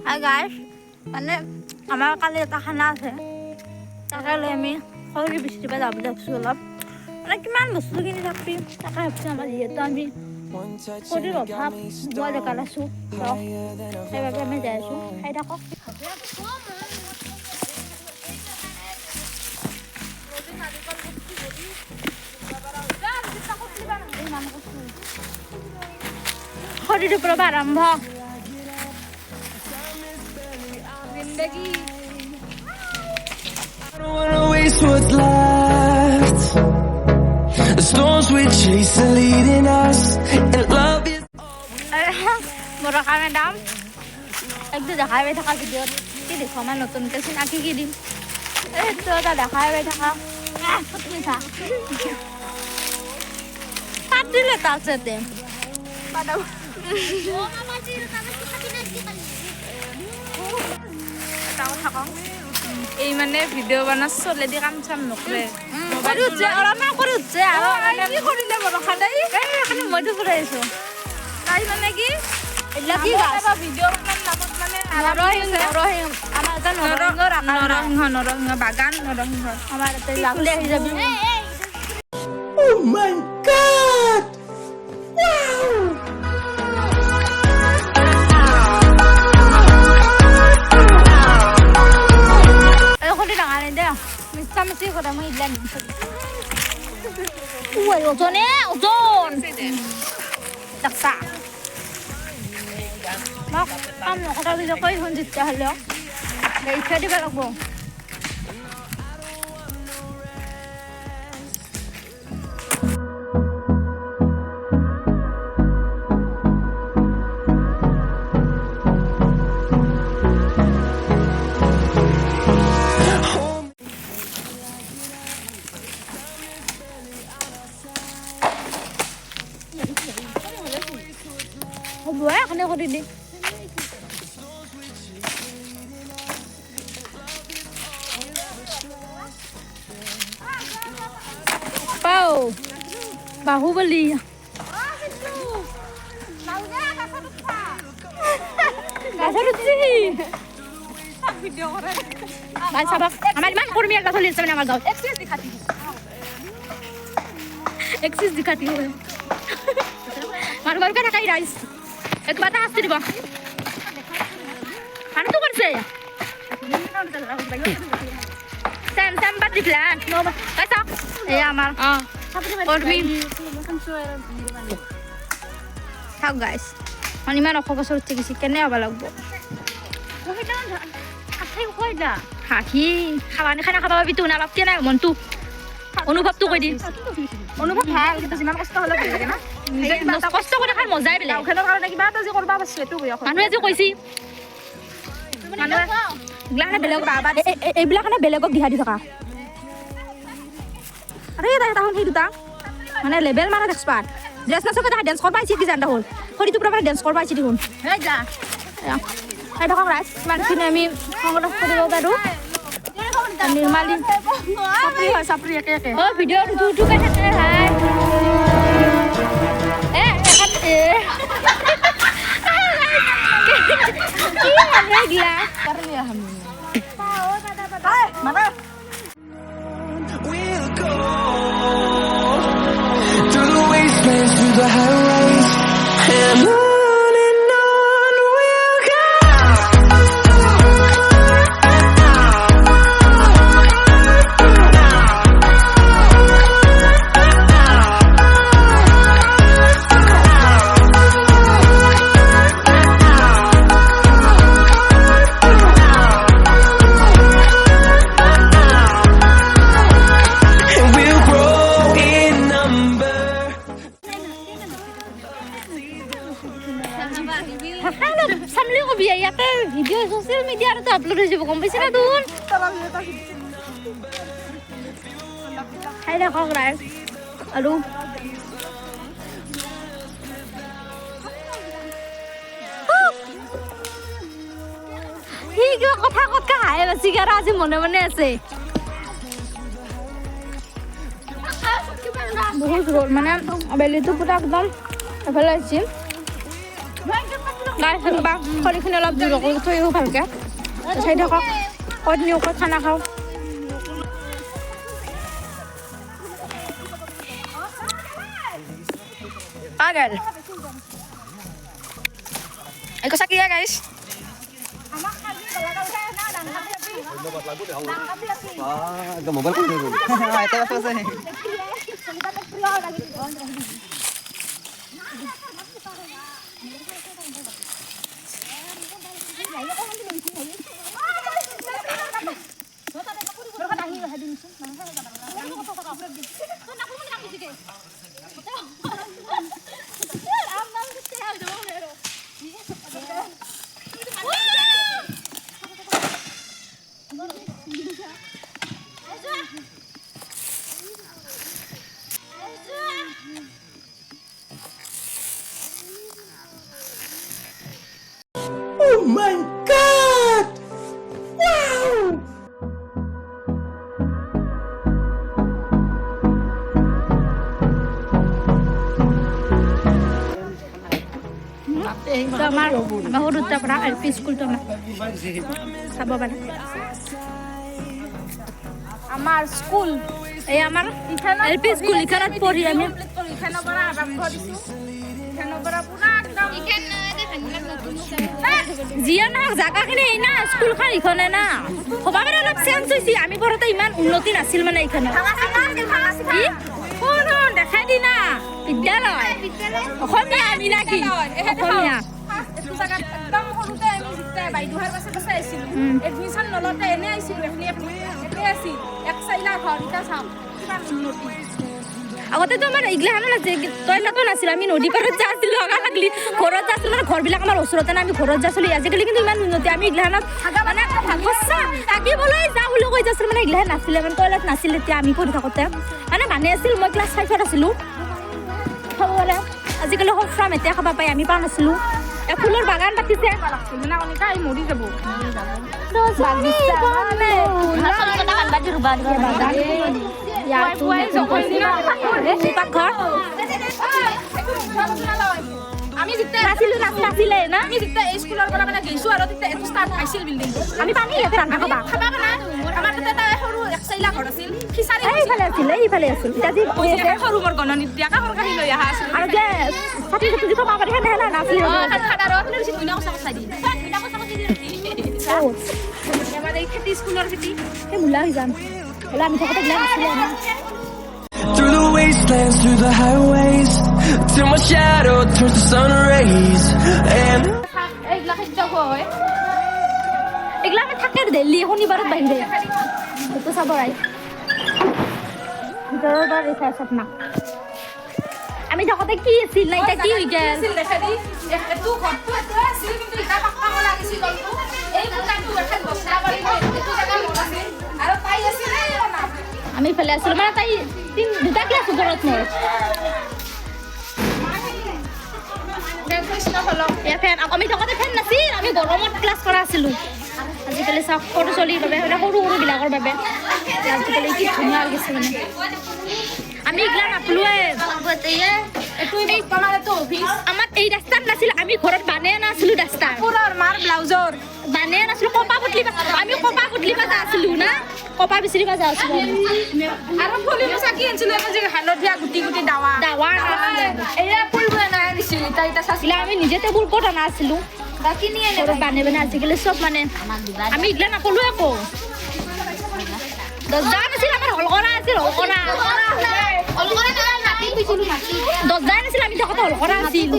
Hi guys, মানে আমাৰ কালি এটা খানা আছে তাকে লৈ আমি সৰু বৃষ্টি পাই যাব যাচ্ছোঁ অলপ মানে কিমান বস্তু কিনি থাকবি তাকে ভাবছোঁ আমাৰ যিহেতু আমি সৰুৰ অভাৱ বৰ ডেকা আছোঁ সেইবাবে আমি যাই আছোঁ খাই থাকক সৰুৰ পৰা আৰম্ভ I don't wanna waste what's left. The storms we chase are leading us, and love is. Mura kami dam. Ekdo dekhai bai thaka video. Ki dekho ma notun ke sinaki ki dim. To ta dekhai bai thaka. Khutmi tha. Patile ta chete. Padam. O mama ji ta ki khati na ki kali. Tao thakong. এই মানে video বানা চলে দি কাম চাম নকৰে mobile যে আৰামা কৰি উঠছে আৰু কি কৰিলে বৰখা দাই এখানে মইতো ফুৰাই আছো তাই মানে কি এলা কি গাছ ভিডিও বানাৰ নামত মানে নৰহিং আমাৰ এটা নৰহিং বাগান নৰহিং আমাৰ এটা লাগলে আহি যাবি Oh my God! Wow! Mesti kau dah mengidlan. Wah, ozon. Daksa. Mak, kamu kau bisa kau hunjit cahaya lo. Dah ikut di bawah bong. Buat kena kau di. Pau, Bahubali. Kasar sih. Video orang. Baik sabar. Amal man kurmi agak sulit sebenarnya amal gaul. Eksis dikhati ho. Baru-baru kan akai rice. एक बात आस्ते दिबा आनु तो करसे Sam बात दिखला no कैसा ए आमार और मी हाउ गाइस अनि मान अख बसर उठे किसी केने आबा लागबो कहिदा आथाय कइदा हाखि खाबानि खाना खाबा बितु ना बाप केना मन तू অনুভৱ তো কই দি অনুভৱ ভাল কিন্তু যিমান কষ্ট হলো ভাল লাগে না কষ্ট কৰি খাই মজাই বেলে ওখানৰ কাৰণে কিবা এটা যে কৰবা পাছছে এটো বয় মানুহে যে কৈছি মানুহে গ্লানে বেলেগ বাবা এইবিলাক কাৰণে বেলেগক দিহা দি থকা আৰে এটা হন হেইটা মানে লেভেল মানে এক্সপাৰ্ট ড্ৰেস না সকে ডান্স কৰবা আইছি কি জানতা হল খৰিটো পুৰা ডান্স কৰবা আইছি দেখোন হে যা এই দেখক ৰাইস মানে আমি সংগ্ৰহ কৰিব পাৰো निर्माली सापरी एके ओ वीडियो टू का থাকে हाय ए की है गया कर लिया हमने हाय mana We'll go through the wastelands, through the highways, and on we'll go. samli ko biaya ke video sosial media itu upload di bukan bisa na dun hai dah kau guys aduh higa kotha kotha hai basi gara aji mone mone ase बहुत road माने अबेले तो पूरा एकदम এফালে আছি নাই বা খৰিখিনি অলপ দূৰ কৰি থৈ আহিব ভালকৈ চাই থাকক কণ্টিনিউকৈ খানা খাওঁ পাগল এইটো চাকি গাইছ মোবাইল কোন দিব এটা আছে আছে Oh my God! Wow! তো আমাৰ বহুত উত্তৰ পৰা LP স্কুলটো আমাৰ চাব পাৰে আমাৰ স্কুল এই আমাৰ LP স্কুল এখানত পঢ়ি আমি যিয়ে নহওক জাগাখিনি এই না স্কুলখন ইখনে না হ'ব পাৰে অলপ চেঞ্জ হৈছে আমি পঢ়োঁতে ইমান উন্নতি নাছিল মানে এইখনত দেখাই দি না বিদ্যালয় অসমীয়া আমি নাকি অসমীয়া একদম সৰুতে আমি যেতিয়া বাইদেউহাৰ পাছে পাছে আহিছিলোঁ এডমিশ্যন নলওঁতে এনে আহিছিলোঁ এখনি এতে আছিল এক চাইলা ঘৰ এতিয়া চাওঁ কিমান উন্নতি আগতেতো আমাৰ এইগিলাখানো নাছিল টয়লেটো নাছিল আমি নদী পাৰত যা আছিলোঁ লগা লাগলি ঘৰত যা আছিলোঁ মানে ঘৰবিলাক আমাৰ ওচৰতে আমি ঘৰত যা আছিলোঁ আজিকালি কিন্তু ইমান উন্নতি আমি এইগিলাখানত মানে সঁচা থাকিবলৈ যা বুলি কৈ যাইছিলোঁ মানে এইগিলাখান নাছিলে মানে টয়লেট নাছিল এতিয়া আমি পঢ়ি থাকোঁতে মানে মানে আছিল মই ক্লাছ 5ত আছিলোঁ খাব পাৰে আজিকালি সব ফ্ৰাম এতিয়া খাব পাই আমি পোৱা নাছিলোঁ ফুলৰ বাগান পাতিছে মৰি যাব আমি যেতিয়া নাছিলে না আমি যেতিয়া এই স্কুলৰ পৰা মানে গৈছোঁ আৰু তেতিয়া এইটো ষ্টাৰ্ট হৈছিল বিল্ডিংটো আমি পানী ইয়াতে ৰান্ধা খাবা খাবা মানে আমাৰ তাতে এটা সৰু এক চাইলা ঘৰ আছিল খিচাৰি এইফালে আছিল এতিয়া সৰু মোৰ গণনিত দিয়া কাষৰ কাহি লৈ অহা আছিল আৰু যে ছাতি ছাতি খাব পাৰি সেনে নাছিলে আমাৰ এই খেতি স্কুলৰ খেতি সেই মূলা হৈ যাম হ'লে আমি থাকোঁতে গিলা নাছিলে না Through the wastelands, through the highways, till my shadow turns to sun rays. And এইগিলা খাদ্য হয় এইগিলা আমি থাকে দিল্লী শনিবাৰত বাহিৰে সেইটো চাব ৰাই ভিতৰৰ পৰা ৰেখা স্বপ্না আমি থাকোঁতে কি আছিল না এতিয়া কি হৈ গ'ল এইটো ঘৰটো এটো আছিল কিন্তু ইটা পাক্কা কৰা লাগিছিল এই দোকানটো এখন বস্তা কৰি এইটো জায়গা মোৰ আছিল আৰু তাই আছিল না আমি ফেলে আছিলোঁ মানে তাই দুটা ক্লাছ ওপৰত মোৰ আমি থাকোঁতে ফেন নাছিল আমি গৰমত ক্লাছ কৰা আছিলোঁ আজিকালি চাওক সৰু চলিৰ বাবে মানে সৰু সৰুবিলাকৰ বাবে আজিকালি কি ধুনীয়া লাগিছে মানে আমি এইগিলা নাপালোৱে আমাৰ এই ৰাস্তাত নাছিল আমি ঘৰত বানে নাছিলোঁ ৰাস্তা পুৰৰ মাৰ ব্লাউজৰ বানে নাছিলোঁ কপা পুতলি আমি কপা পুতলি পাজা আছিলোঁ না কপা বিচৰি পাজা আছিলোঁ আৰু ফুলি চাকি আনিছিলোঁ যে হালধীয়া গুটি গুটি দাৱা এয়া ফুল বনাই দিছিল ইটা চাচিলা আমি নিজে টেবুল ক'ত অনা আছিলোঁ বাকী নিয়ে বানে বানে আজিকালি চব মানে আমি এইগিলা নাপালোঁ আকৌ দৰ্জা নাছিল আমাৰ হল কৰা আছিল দৰ্জা নাছিল আমি থাকোঁতে হল কৰা আছিল